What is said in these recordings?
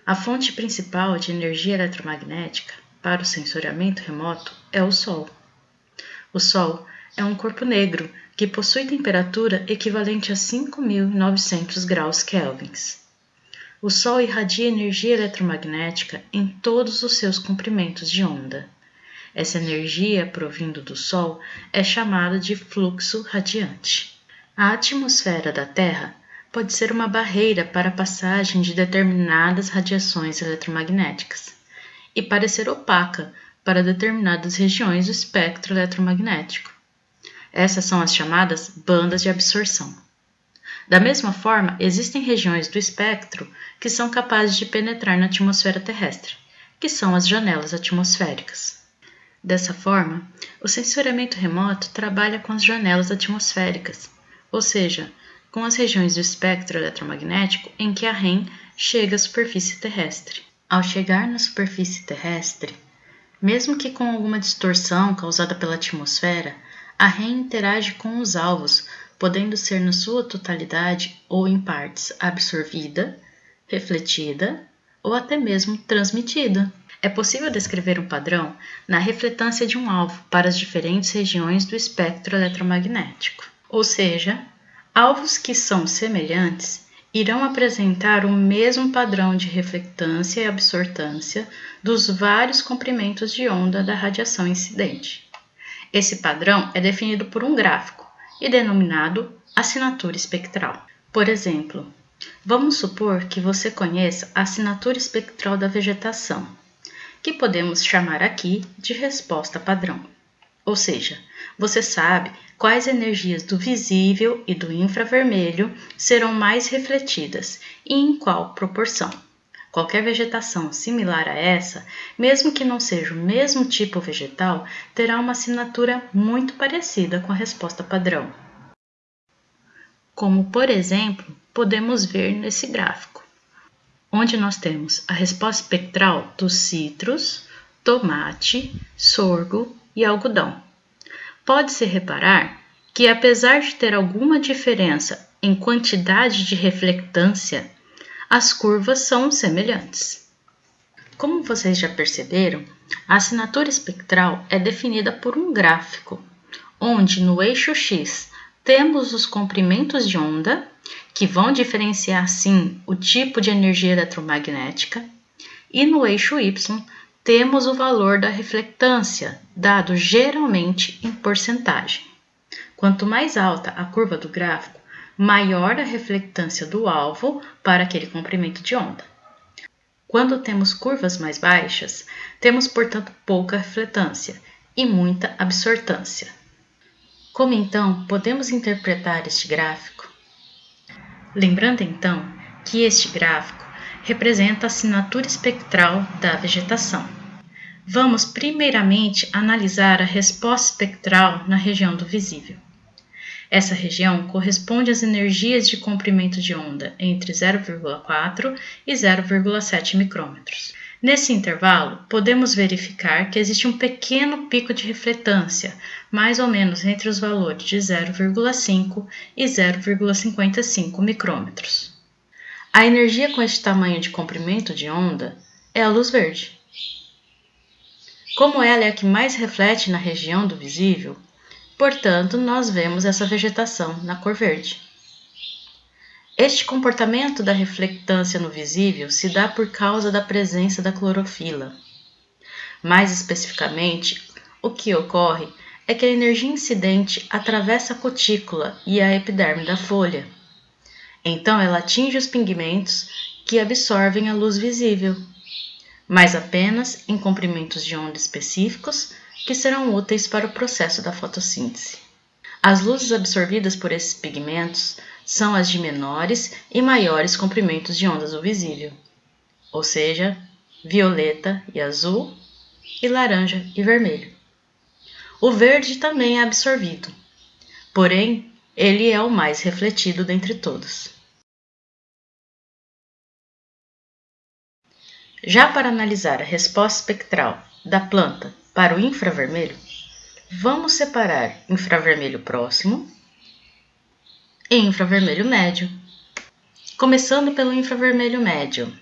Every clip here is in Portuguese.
A fonte principal de energia eletromagnética para o sensoriamento remoto é o Sol. O Sol é um corpo negro que possui temperatura equivalente a 5.900 graus kelvins. O Sol irradia energia eletromagnética em todos os seus comprimentos de onda. Essa energia provindo do Sol é chamada de fluxo radiante. A atmosfera da Terra pode ser uma barreira para a passagem de determinadas radiações eletromagnéticas e parecer opaca para determinadas regiões do espectro eletromagnético. Essas são as chamadas bandas de absorção. Da mesma forma, existem regiões do espectro que são capazes de penetrar na atmosfera terrestre, que são as janelas atmosféricas. Dessa forma, o sensoriamento remoto trabalha com as janelas atmosféricas, ou seja, com as regiões do espectro eletromagnético em que a REM chega à superfície terrestre. Ao chegar na superfície terrestre, mesmo que com alguma distorção causada pela atmosfera, a REM interage com os alvos, podendo ser na sua totalidade ou em partes absorvida, refletida ou até mesmo transmitida. É possível descrever um padrão na refletância de um alvo para as diferentes regiões do espectro eletromagnético. Ou seja, alvos que são semelhantes irão apresentar o mesmo padrão de reflectância e absortância dos vários comprimentos de onda da radiação incidente. Esse padrão é definido por um gráfico e denominado assinatura espectral. Por exemplo, vamos supor que você conheça a assinatura espectral da vegetação, que podemos chamar aqui de resposta padrão. Ou seja, você sabe quais energias do visível e do infravermelho serão mais refletidas e em qual proporção. Qualquer vegetação similar a essa, mesmo que não seja o mesmo tipo vegetal, terá uma assinatura muito parecida com a resposta padrão. Como, por exemplo, podemos ver nesse gráfico, onde nós temos a resposta espectral dos citros, tomate, sorgo e algodão. Pode-se reparar que, apesar de ter alguma diferença em quantidade de reflectância, as curvas são semelhantes. Como vocês já perceberam, a assinatura espectral é definida por um gráfico, onde no eixo X temos os comprimentos de onda, que vão diferenciar sim o tipo de energia eletromagnética, e no eixo Y temos o valor da reflectância, dado geralmente em porcentagem. Quanto mais alta a curva do gráfico, maior a reflectância do alvo para aquele comprimento de onda. Quando temos curvas mais baixas, temos, portanto, pouca refletância e muita absortância. Como então podemos interpretar este gráfico? Lembrando então que este gráfico representa a assinatura espectral da vegetação. Vamos primeiramente analisar a resposta espectral na região do visível. Essa região corresponde às energias de comprimento de onda entre 0,4 e 0,7 micrômetros. Nesse intervalo, podemos verificar que existe um pequeno pico de refletância, mais ou menos entre os valores de 0,5 e 0,55 micrômetros. A energia com este tamanho de comprimento de onda é a luz verde. Como ela é a que mais reflete na região do visível, portanto, nós vemos essa vegetação na cor verde. Este comportamento da reflectância no visível se dá por causa da presença da clorofila. Mais especificamente, o que ocorre é que a energia incidente atravessa a cutícula e a epiderme da folha. Então, ela atinge os pigmentos que absorvem a luz visível, mas apenas em comprimentos de onda específicos que serão úteis para o processo da fotossíntese. As luzes absorvidas por esses pigmentos são as de menores e maiores comprimentos de ondas do visível, ou seja, violeta e azul, e laranja e vermelho. O verde também é absorvido, porém, ele é o mais refletido dentre todos. Já para analisar a resposta espectral da planta para o infravermelho, vamos separar infravermelho próximo e infravermelho médio. Começando pelo infravermelho médio,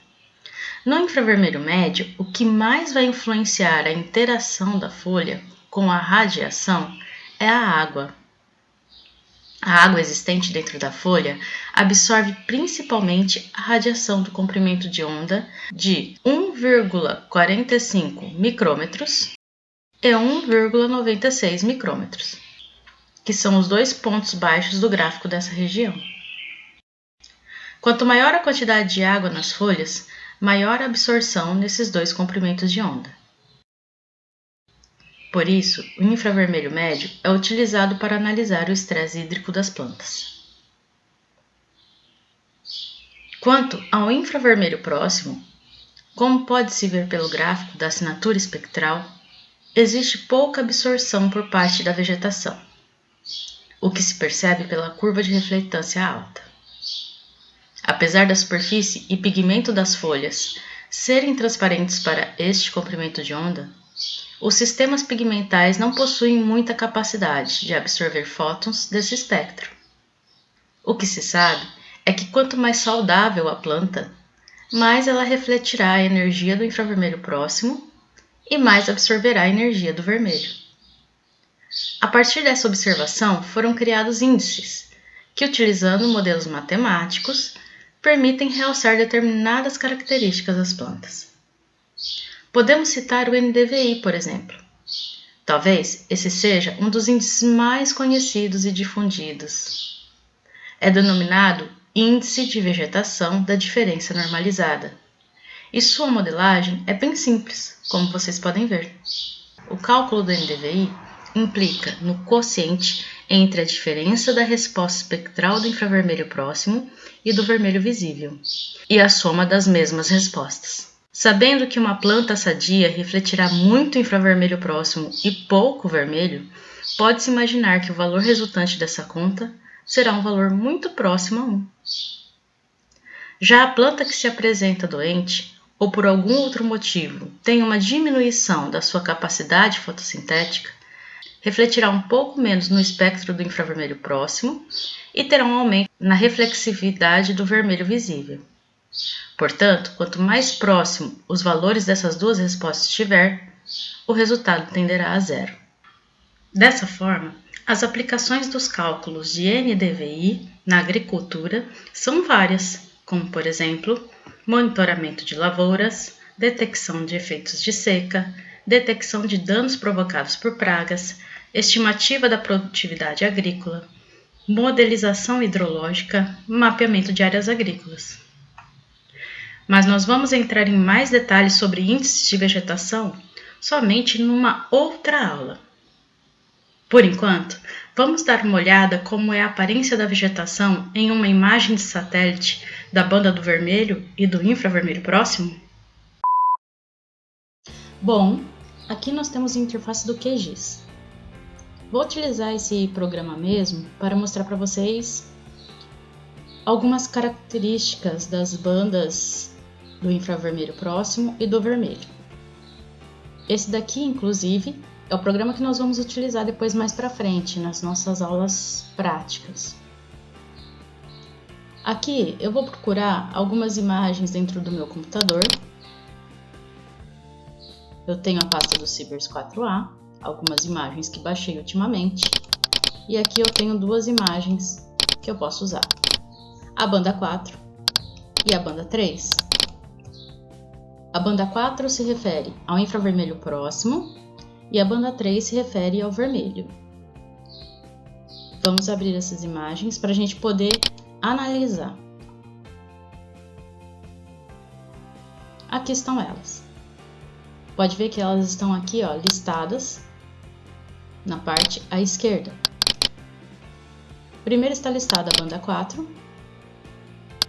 No infravermelho médio, o que mais vai influenciar a interação da folha com a radiação é a água. A água existente dentro da folha absorve principalmente a radiação do comprimento de onda de 1,45 micrômetros e 1,96 micrômetros, que são os dois pontos baixos do gráfico dessa região. Quanto maior a quantidade de água nas folhas, maior a absorção nesses dois comprimentos de onda. Por isso, o infravermelho médio é utilizado para analisar o estresse hídrico das plantas. Quanto ao infravermelho próximo, como pode-se ver pelo gráfico da assinatura espectral, existe pouca absorção por parte da vegetação, o que se percebe pela curva de refletância alta. Apesar da superfície e pigmento das folhas serem transparentes para este comprimento de onda, os sistemas pigmentais não possuem muita capacidade de absorver fótons desse espectro. O que se sabe é que quanto mais saudável a planta, mais ela refletirá a energia do infravermelho próximo e mais absorverá a energia do vermelho. A partir dessa observação, foram criados índices, que, utilizando modelos matemáticos, permitem realçar determinadas características das plantas. Podemos citar o NDVI, por exemplo. Talvez esse seja um dos índices mais conhecidos e difundidos. É denominado Índice de Vegetação da Diferença Normalizada. E sua modelagem é bem simples, como vocês podem ver. O cálculo do NDVI implica no quociente entre a diferença da resposta espectral do infravermelho próximo e do vermelho visível, e a soma das mesmas respostas. Sabendo que uma planta sadia refletirá muito infravermelho próximo e pouco vermelho, pode-se imaginar que o valor resultante dessa conta será um valor muito próximo a 1. Já a planta que se apresenta doente, ou por algum outro motivo tem uma diminuição da sua capacidade fotossintética, refletirá um pouco menos no espectro do infravermelho próximo e terá um aumento na reflexividade do vermelho visível. Portanto, quanto mais próximo os valores dessas duas respostas estiver, o resultado tenderá a 0. Dessa forma, as aplicações dos cálculos de NDVI na agricultura são várias, como, por exemplo, monitoramento de lavouras, detecção de efeitos de seca, detecção de danos provocados por pragas, estimativa da produtividade agrícola, modelização hidrológica, mapeamento de áreas agrícolas. Mas nós vamos entrar em mais detalhes sobre índices de vegetação somente numa outra aula. Por enquanto, vamos dar uma olhada como é a aparência da vegetação em uma imagem de satélite da banda do vermelho e do infravermelho próximo? Bom, aqui nós temos a interface do QGIS. Vou utilizar esse programa mesmo para mostrar para vocês algumas características das bandas do infravermelho próximo e do vermelho. Esse daqui, inclusive, é o programa que nós vamos utilizar depois mais para frente nas nossas aulas práticas. Aqui eu vou procurar algumas imagens dentro do meu computador. Eu tenho a pasta do Cibers 4A, algumas imagens que baixei ultimamente, e aqui eu tenho duas imagens que eu posso usar: a banda 4 e a banda 3. A banda 4 se refere ao infravermelho próximo e a banda 3 se refere ao vermelho. Vamos abrir essas imagens para a gente poder analisar. Aqui estão elas. Pode ver que elas estão aqui, listadas na parte à esquerda. Primeiro está listada a banda 4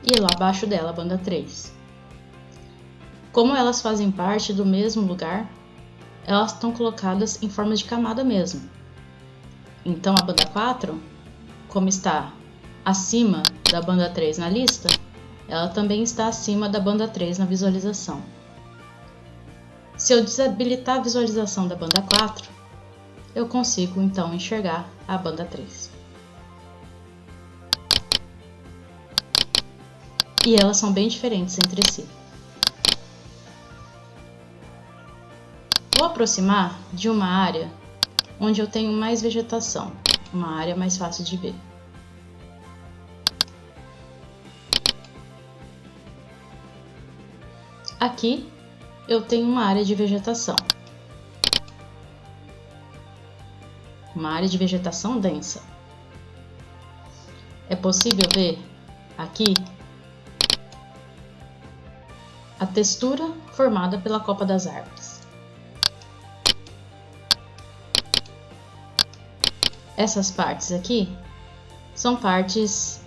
e lá abaixo dela a banda 3. Como elas fazem parte do mesmo lugar, elas estão colocadas em forma de camada mesmo. Então a banda 4, como está acima da banda 3 na lista, ela também está acima da banda 3 na visualização. Se eu desabilitar a visualização da banda 4, eu consigo então enxergar a banda 3. E elas são bem diferentes entre si. vou aproximar de uma área onde eu tenho mais vegetação, uma área mais fácil de ver. Aqui eu tenho uma área de vegetação. Uma área de vegetação densa. É possível ver aqui a textura formada pela copa das árvores. Essas partes aqui são partes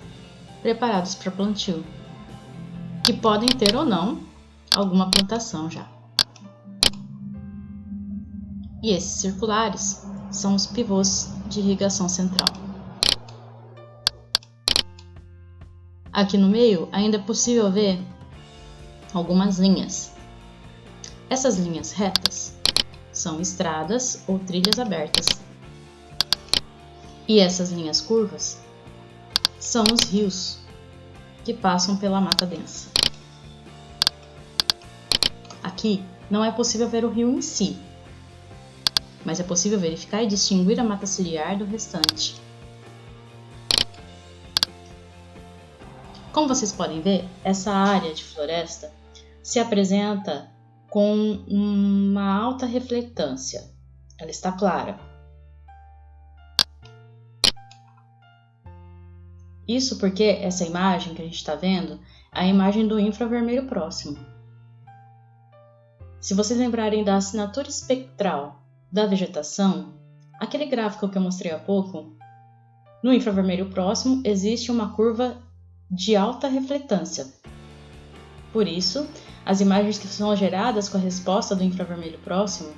preparadas para plantio, que podem ter ou não alguma plantação já. E esses circulares são os pivôs de irrigação central. Aqui no meio ainda é possível ver algumas linhas. Essas linhas retas são estradas ou trilhas abertas. E essas linhas curvas são os rios que passam pela mata densa. Aqui não é possível ver o rio em si, mas é possível verificar e distinguir a mata ciliar do restante. Como vocês podem ver, essa área de floresta se apresenta com uma alta reflectância. Ela está clara. Isso porque essa imagem que a gente está vendo é a imagem do infravermelho próximo. Se vocês lembrarem da assinatura espectral da vegetação, aquele gráfico que eu mostrei há pouco, no infravermelho próximo existe uma curva de alta reflectância. Por isso, as imagens que são geradas com a resposta do infravermelho próximo,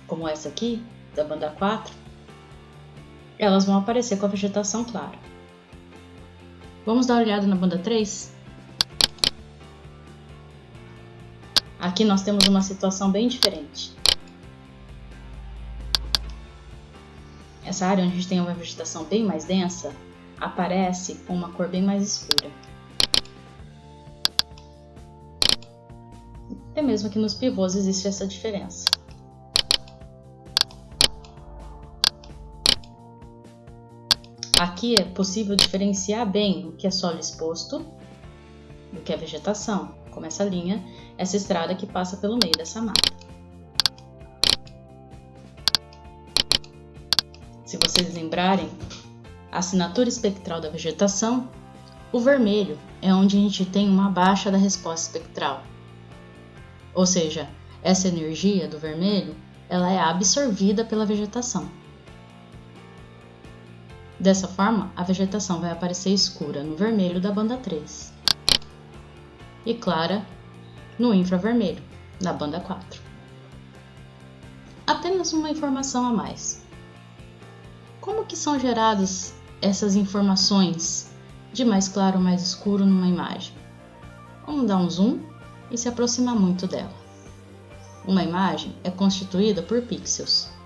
como essa aqui, da banda 4, elas vão aparecer com a vegetação clara. Vamos dar uma olhada na banda 3? Aqui nós temos uma situação bem diferente. Essa área onde a gente tem uma vegetação bem mais densa, aparece com uma cor bem mais escura. Até mesmo que nos pivôs existe essa diferença. Aqui é possível diferenciar bem o que é solo exposto do que é vegetação, como essa linha, essa estrada que passa pelo meio dessa mata. Se vocês lembrarem, a assinatura espectral da vegetação, o vermelho é onde a gente tem uma baixa da resposta espectral. Ou seja, essa energia do vermelho, ela é absorvida pela vegetação. Dessa forma, a vegetação vai aparecer escura no vermelho da banda 3 e clara no infravermelho da banda 4. Apenas uma informação a mais. Como que são geradas essas informações de mais claro ou mais escuro numa imagem? Vamos dar um zoom e se aproximar muito dela. Uma imagem é constituída por pixels.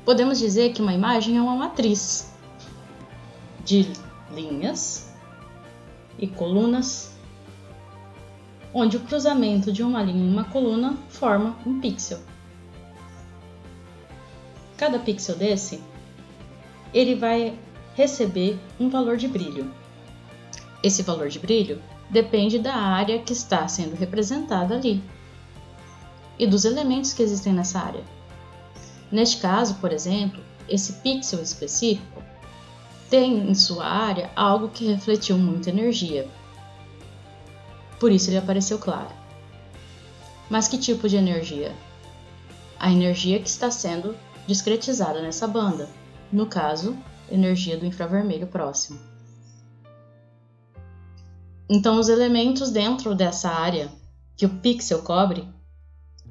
Podemos dizer que uma imagem é uma matriz de linhas e colunas, onde o cruzamento de uma linha e uma coluna forma um pixel. Cada pixel desse, ele vai receber um valor de brilho. Esse valor de brilho depende da área que está sendo representada ali e dos elementos que existem nessa área. Neste caso, por exemplo, esse pixel específico tem em sua área algo que refletiu muita energia. Por isso ele apareceu claro. Mas que tipo de energia? A energia que está sendo discretizada nessa banda, no caso, energia do infravermelho próximo. Então, os elementos dentro dessa área que o pixel cobre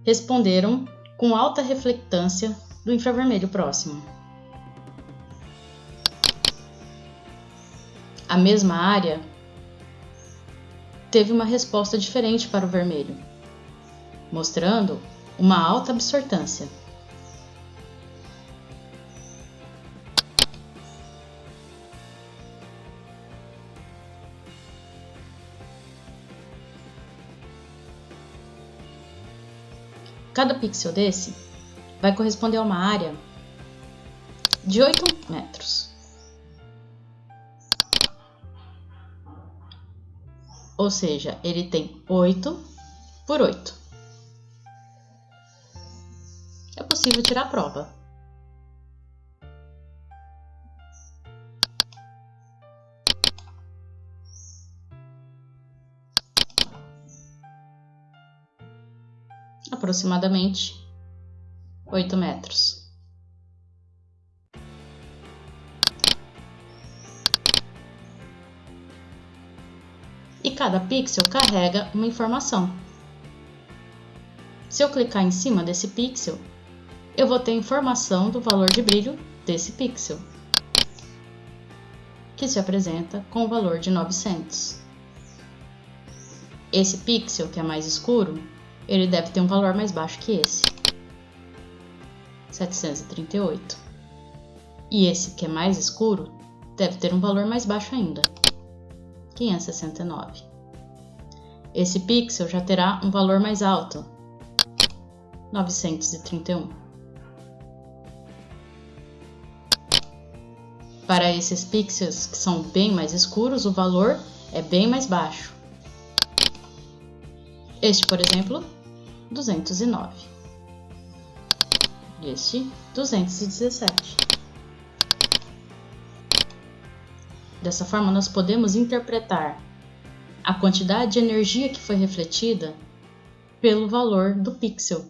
responderam com alta reflectância do infravermelho próximo. A mesma área teve uma resposta diferente para o vermelho, mostrando uma alta absortância. Cada pixel desse vai corresponder a uma área de 8 metros. Ou seja, ele tem 8 por 8. É possível tirar a prova. Aproximadamente 8 metros. E cada pixel carrega uma informação. Se eu clicar em cima desse pixel, eu vou ter informação do valor de brilho desse pixel, que se apresenta com o valor de 900. Esse pixel, que é mais escuro, ele deve ter um valor mais baixo que esse, 738. E esse, que é mais escuro, deve ter um valor mais baixo ainda, 569. Esse pixel já terá um valor mais alto, 931. Para esses pixels que são bem mais escuros, o valor é bem mais baixo. Este, por exemplo, 209. Este, 217. Dessa forma, nós podemos interpretar a quantidade de energia que foi refletida pelo valor do pixel.